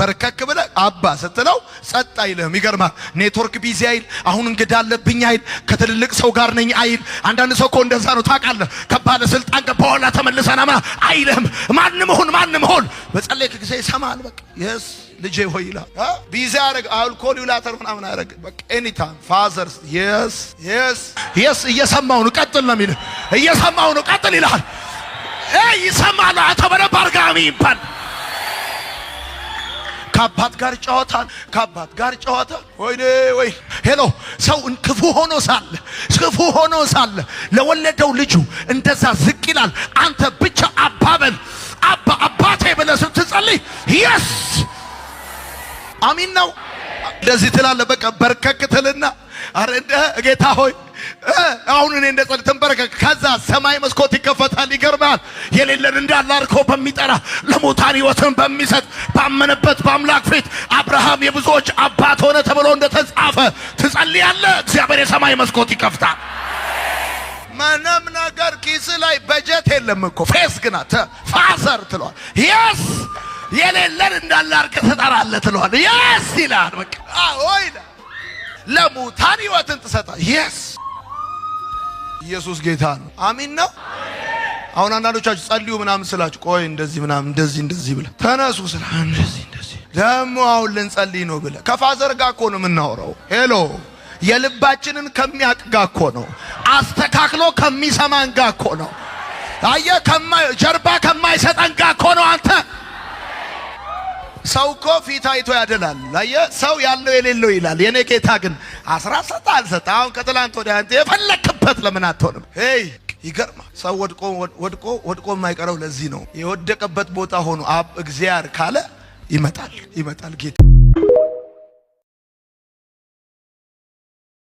በርከክ ብለ አባ ስትለው ጸጥ አይልም። ይገርማል። ኔትወርክ ቢዚ አይል፣ አሁን እንግዳ አለብኝ አይል፣ ከትልልቅ ሰው ጋር ነኝ አይል። አንዳንድ ሰው እኮ እንደዛ ነው ታውቃለህ። ከባለ ስልጣን በኋላ ተመልሰና አይልም። ማንም ሆን በጸለይክ ጊዜ ይሰማል። በቃ የስ ልጄ ሆይ ይላል። ቢዚ ያረግ አልኮል ይላተር ምናምን ያረግ በቃ ኤኒታይም ፋዘርስ የስ እየሰማው ነው ቀጥል ነው የሚል እየሰማው ነው ቀጥል ይላል። ይሰማል። አተበረ ባርጋሚ ይባል ከአባት ጋር ጨዋታ ወይ ሄሎ ሰው ክፉ ሆኖ ሳለ ለወለደው ልጁ እንደዛ ዝቅ ይላል። አንተ ብቻ አባበል አባቴ ብለህ ስትጸልይ የስ አሚን ነው። እንደዚህ ትላለህ። በቃ በርከክ ትልና አረ እንደ ጌታ ሆይ አሁን እኔ እንደጸልይ ተንበረከክ። ከዛ ሰማይ መስኮት ይከፈታል። ይገርማል። የሌለን እንዳለ አርኮ በሚጠራ ለሙታን ሕይወትን በሚሰጥ ባመነበት በአምላክ ፊት አብርሃም የብዙዎች አባት ሆነ ተብሎ እንደተጻፈ ትጸልያለህ። እግዚአብሔር የሰማይ መስኮት ይከፍታል። ምንም ነገር ኪስ ላይ በጀት የለም እኮ ፌስ ግና ፋዘር ትለዋል። የስ የሌለን እንዳለ አርከህ ትጠራለህ ትለዋል። የስ ይላል። በቃ አዎይ ለሙታን ሕይወትን ትሰጣለህ። የስ ኢየሱስ ጌታ ነው። አሚን ነው። አሁን አንዳንዶቻችሁ ጸልዩ ምናምን ስላችሁ ቆይ እንደዚህ ምናምን እንደዚህ ብለ ተነሱ ስላ እንደዚህ ደሞ አሁን ልንጸልይ ነው ብለ ከፋዘር ጋር እኮ ነው የምናወራው። ሄሎ የልባችንን ከሚያውቅ ጋር እኮ ነው። አስተካክሎ ከሚሰማን ጋር እኮ ነው። ጀርባ ከማይሰጠን ጋር እኮ ነው። አንተ ሰው እኮ ፊት አይቶ ያደላል። ሰው ያለው የሌለው ይላል። የኔ ጌታ ግን 17 አልሰጠ። አሁን ከትላንት ወዲያ አንተ የፈለክበት ለምን አትሆንም? ይገርማል። ሰው ወድቆ የማይቀረው ለዚህ ነው። የወደቀበት ቦታ ሆኖ እግዚአብሔር ካለ ይመጣል ጌታ